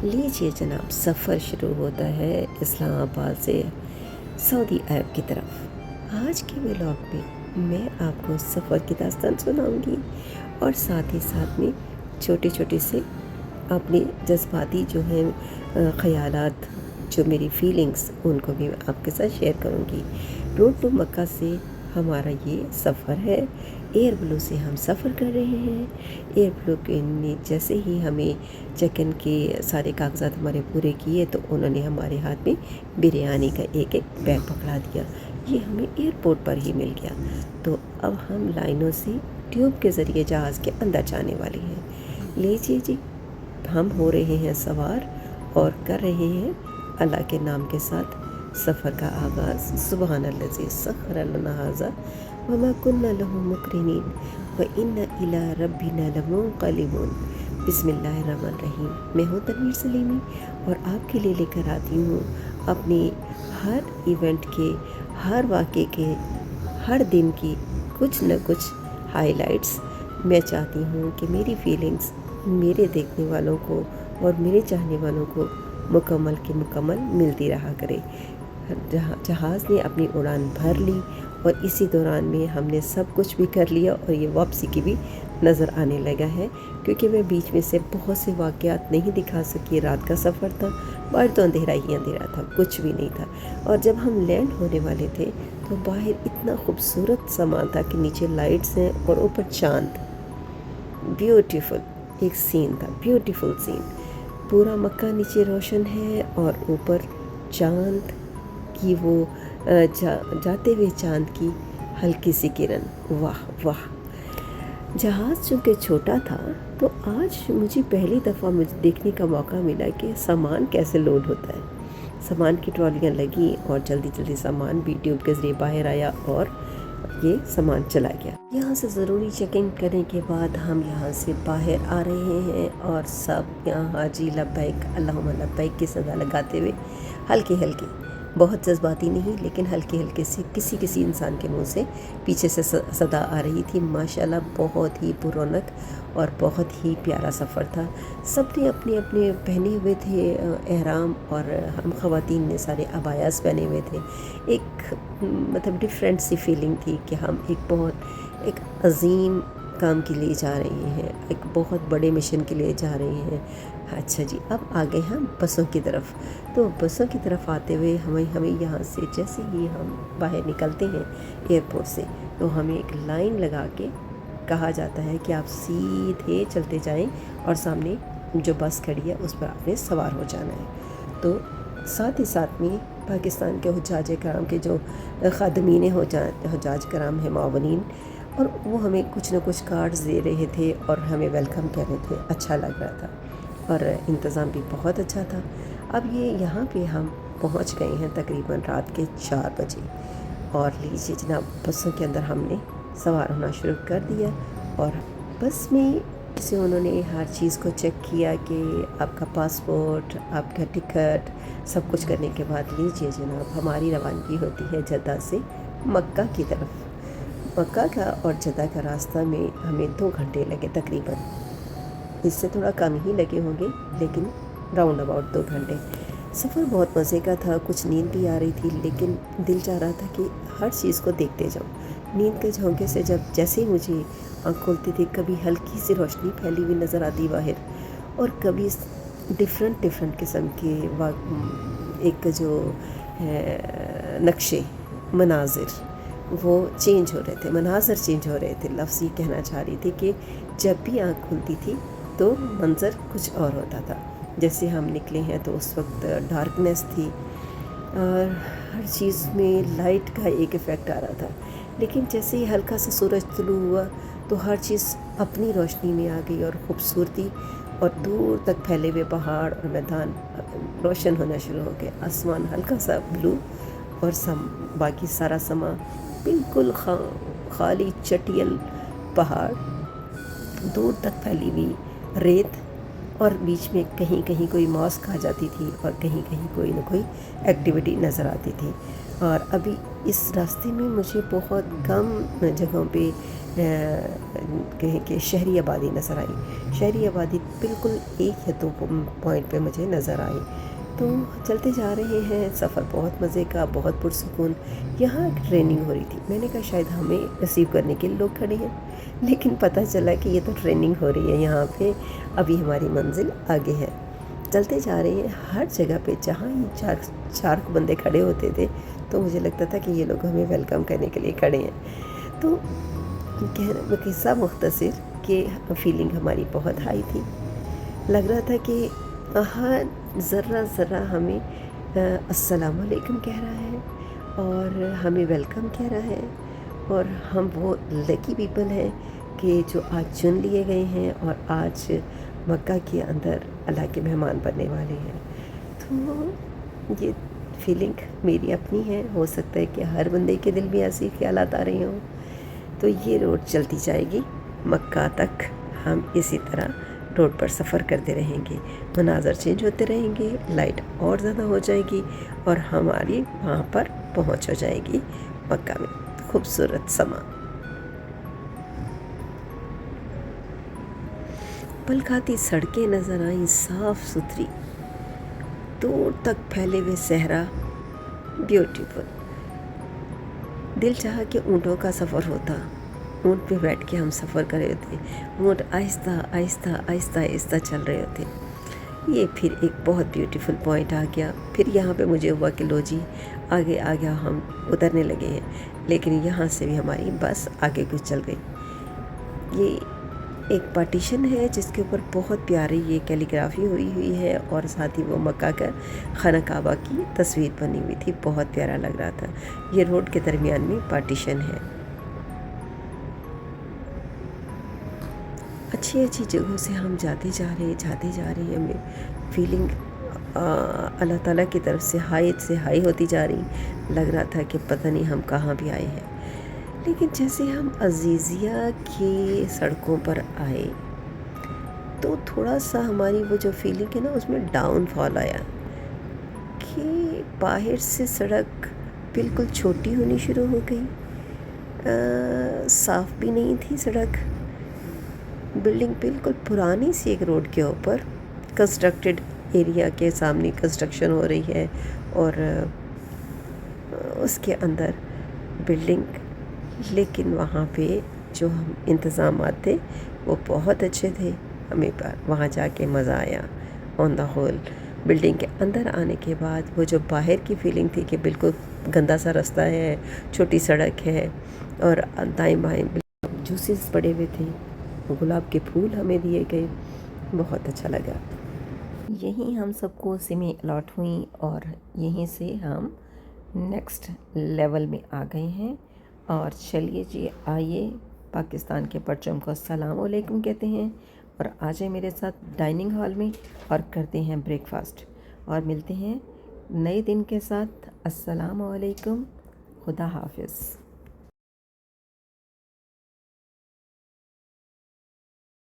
لیجیے جناب، سفر شروع ہوتا ہے اسلام آباد سے سعودی عرب کی طرف۔ آج کے ولاگ میں آپ کو سفر کی داستان سناؤں گی اور ساتھ ہی ساتھ میں چھوٹے چھوٹے سے اپنے جذباتی جو ہیں خیالات، جو میری فیلنگز، ان کو بھی آپ کے ساتھ شیئر کروں گی۔ روڈ ٹو مکہ سے ہمارا یہ سفر ہے۔ ایئر بلو سے ہم سفر کر رہے ہیں۔ ایئر بلو کے نے جیسے ہی ہمیں چیک ان کے سارے کاغذات ہمارے پورے کیے تو انہوں نے ہمارے ہاتھ میں بریانی کا ایک بیگ پکڑا دیا۔ یہ ہمیں ایئرپورٹ پر ہی مل گیا۔ تو اب ہم لائنوں سے ٹیوب کے ذریعے جہاز کے اندر جانے والے ہیں۔ لیجیے جی، ہم ہو رہے ہیں سوار اور کر رہے ہیں اللہ کے نام کے ساتھ سفر کا آغاز۔ سبحان الذی سخر لنا ھذا وما كنا له مقرنین وإنا إلی ربنا لمنقلبون۔ بسم اللہ الرحمن الرحیم۔ میں ہوں تنویر سلیمی اور آپ کے لیے لے کر آتی ہوں اپنی ہر ایونٹ کے، ہر واقعے کے، ہر دن کی کچھ نہ کچھ ہائی لائٹس۔ میں چاہتی ہوں کہ میری فیلنگز میرے دیکھنے والوں کو اور میرے چاہنے والوں کو مکمل کی مکمل ملتی رہا کرے۔ جہاز نے اپنی اڑان بھر لی اور اسی دوران میں ہم نے سب کچھ بھی کر لیا اور یہ واپسی کی بھی نظر آنے لگا ہے، کیونکہ میں بیچ میں سے بہت سے واقعات نہیں دکھا سکی۔ رات کا سفر تھا، باہر تو اندھیرا ہی اندھیرا تھا، کچھ بھی نہیں تھا۔ اور جب ہم لینڈ ہونے والے تھے تو باہر اتنا خوبصورت سما تھا کہ نیچے لائٹس ہیں اور اوپر چاند۔ بیوٹیفل ایک سین تھا، بیوٹیفل سین۔ پورا مکہ نیچے روشن ہے اور اوپر چاند کی وہ جاتے ہوئے چاند کی ہلکی سی کرن۔ واہ واہ۔ جہاز چونکہ چھوٹا تھا تو آج مجھے پہلی دفعہ دیکھنے کا موقع ملا کہ سامان کیسے لوڈ ہوتا ہے۔ سامان کی ٹرالیاں لگیں اور جلدی جلدی سامان بھی ٹیوب کے ذریعے باہر آیا اور یہ سامان چلا گیا۔ یہاں سے ضروری چیکنگ کرنے کے بعد ہم یہاں سے باہر آ رہے ہیں اور سب یہاں حاجی لبیک اللہم لبیک کی صدا لگاتے ہوئے ہلکے ہلکے، بہت جذباتی نہیں لیکن ہلکے ہلکے سے کسی انسان کے منہ سے پیچھے سے صدا آ رہی تھی۔ ماشاءاللہ بہت ہی پر رونق اور بہت ہی پیارا سفر تھا۔ سب نے اپنے اپنے پہنے ہوئے تھے احرام اور ہم خواتین نے سارے عبایاس پہنے ہوئے تھے۔ ایک مطلب ڈیفرنٹ سی فیلنگ تھی کہ ہم ایک عظیم کام کے لیے جا رہے ہیں، ایک بہت بڑے مشن کے لیے جا رہے ہیں۔ اچھا جی، اب آگے ہم بسوں کی طرف۔ تو بسوں کی طرف آتے ہوئے ہمیں یہاں سے جیسے ہی ہم باہر نکلتے ہیں ایئرپورٹ سے تو ہمیں ایک لائن لگا کے کہا جاتا ہے کہ آپ سیدھے چلتے جائیں اور سامنے جو بس کھڑی ہے اس پر آپ نے سوار ہو جانا ہے۔ تو ساتھ ہی ساتھ میں پاکستان کے حجاج کرام کے جو خادمین حجاج کرام ہیں، معاونین، اور وہ ہمیں کچھ نہ کچھ کارڈز دے رہے تھے اور ہمیں ویلکم کر رہے تھے۔ اچھا لگ رہا تھا اور انتظام بھی بہت اچھا تھا۔ اب یہاں پہ ہم پہنچ گئے ہیں تقریباً رات کے 4 بجے اور لیجیے جناب، بسوں کے اندر ہم نے سوار ہونا شروع کر دیا اور بس میں سے انہوں نے ہر چیز کو چیک کیا کہ آپ کا پاسپورٹ، آپ کا ٹکٹ، سب کچھ کرنے کے بعد لیجیے جناب ہماری روانگی ہوتی ہے جدہ سے مکہ کی طرف۔ مکہ کا اور جدہ کا راستہ میں ہمیں 2 گھنٹے لگے تقریباً، اس سے تھوڑا کم ہی لگے ہوں گے لیکن راؤنڈ اباؤٹ 2 گھنٹے۔ سفر بہت مزے کا تھا، کچھ نیند بھی آ رہی تھی لیکن دل چاہ رہا تھا کہ ہر چیز کو دیکھتے جاؤں۔ نیند کے جھونکے سے جیسے ہی مجھے آنکھ کھولتی تھی، کبھی ہلکی سی روشنی پھیلی ہوئی نظر آتی باہر اور کبھی ڈفرینٹ قسم کے ایک جو نقشے، مناظر وہ چینج ہو رہے تھے، مناظر چینج ہو رہے تھے۔ لفظ یہ کہنا چاہ رہی تھی کہ جب بھی آنکھ کھلتی تھی تو منظر کچھ اور ہوتا تھا۔ جیسے ہم نکلے ہیں تو اس وقت ڈارکنیس تھی اور ہر چیز میں لائٹ کا ایک ایفیکٹ آ رہا تھا، لیکن جیسے ہی ہلکا سا سورج طلوع ہوا تو ہر چیز اپنی روشنی میں آ گئی اور خوبصورتی اور دور تک پھیلے ہوئے پہاڑ اور میدان روشن ہونا شروع ہو گیا۔ آسمان ہلکا سا بلو اور باقی سارا سما بالکل خالی چٹیل پہاڑ، دور تک پھیلی ہوئی ریت اور بیچ میں کہیں کہیں کوئی ماسک آ جاتی تھی اور کہیں کہیں کوئی نہ کوئی ایکٹیویٹی نظر آتی تھی۔ اور ابھی اس راستے میں مجھے بہت کم جگہوں پہ کہیں کہ شہری آبادی نظر آئی. شہری آبادی بالکل ایک یا دو پوائنٹ پہ مجھے نظر آئی. تو چلتے جا رہے ہیں، سفر بہت مزے کا، بہت پرسکون. یہاں ایک ٹریننگ ہو رہی تھی. میں نے کہا شاید ہمیں ریسیو کرنے کے لیے لوگ کھڑے ہیں، لیکن پتہ چلا کہ یہ تو ٹریننگ ہو رہی ہے یہاں پہ. ابھی ہماری منزل آگے ہے. چلتے جا رہے ہیں، ہر جگہ پہ جہاں یہ چار بندے کھڑے ہوتے تھے تو مجھے لگتا تھا کہ یہ لوگ ہمیں ویلکم کرنے کے لیے کھڑے ہیں. تو قصہ مختصر کہ فیلنگ ہماری بہت ہائی تھی. لگ رہا تھا کہ ہر ذرہ ہمیں السلام علیکم کہہ رہا ہے اور ہمیں ویلکم کہہ رہا ہے، اور ہم وہ لکی پیپل ہیں کہ جو آج چن لیے گئے ہیں اور آج مکہ کے اندر اللہ کے مہمان بننے والے ہیں. تو یہ فیلنگ میری اپنی ہے، ہو سکتا ہے کہ ہر بندے کے دل میں ایسی خیالات آ رہے ہوں. تو یہ روڈ چلتی جائے گی مکہ تک. ہم اسی طرح روڈ پر سفر کرتے رہیں گے، مناظر چینج ہوتے رہیں گے، لائٹ اور زیادہ ہو جائے گی اور ہماری وہاں پر پہنچ ہو جائے گی مکہ میں. خوبصورت سما. پل کھاتی سڑکیں نظر آئیں صاف ستھری، دور تک پھیلے ہوئے صحرا بیوٹیفل. دل چاہا کہ اونٹوں کا سفر ہوتا. اونٹ پہ بیٹھ کے ہم سفر کر رہے ہوتے، اونٹ آہستہ آہستہ آہستہ آہستہ چل رہے ہوتے. یہ پھر ایک بہت بیوٹیفل پوائنٹ آ گیا. پھر یہاں پہ مجھے ہوا کہ لو جی آگے آ گیا، ہم اترنے لگے ہیں. لیکن یہاں سے بھی ہماری بس آگے کچھ چل گئی. یہ ایک پارٹیشن ہے جس کے اوپر بہت پیاری یہ کیلیگرافی ہوئی ہے، اور ساتھ ہی وہ مکہ کا خانہ کعبہ کی تصویر بنی ہوئی تھی. بہت پیارا لگ رہا تھا. یہ روڈ کے درمیان میں پارٹیشن ہے. اچھی اچھی جگہوں سے ہم جاتے جا رہے ہیں. ہمیں فیلنگ اللہ تعالیٰ کی طرف سے ہائی ہوتی جا رہی. لگ رہا تھا کہ پتہ نہیں ہم کہاں بھی آئے ہیں. لیکن جیسے ہم عزیزیہ کی سڑکوں پر آئے تو تھوڑا سا ہماری وہ جو فیلنگ ہے نا اس میں ڈاؤن فال آیا کہ باہر سے سڑک بالکل چھوٹی ہونی شروع ہو گئی. صاف بھی نہیں تھی سڑک. بلڈنگ بالکل پرانی سی ایک روڈ کے اوپر کنسٹرکٹڈ ایریا کے سامنے کنسٹرکشن ہو رہی ہے، اور اس کے اندر بلڈنگ. لیکن وہاں پہ جو ہم انتظامات تھے وہ بہت اچھے تھے. ہمیں وہاں جا کے مزہ آیا. آن دا ہول بلڈنگ کے اندر آنے کے بعد وہ جو باہر کی فیلنگ تھی کہ بالکل گندا سا رستہ ہے، چھوٹی سڑک ہے، اور دائیں بائیں جوسز پڑے ہوئے تھے، گلاب کے پھول ہمیں دیے گئے. بہت اچھا لگا. یہیں ہم سب کو سمیں الاٹ ہوئیں اور یہیں سے ہم نیکسٹ لیول میں آ گئے ہیں. اور چلیے جی آئیے پاکستان کے پرچم کو السلام علیکم کہتے ہیں، اور آ جائیں میرے ساتھ ڈائننگ ہال میں اور کرتے ہیں بریک فاسٹ، اور ملتے ہیں نئے دن کے ساتھ. السلام علیکم. خدا حافظ.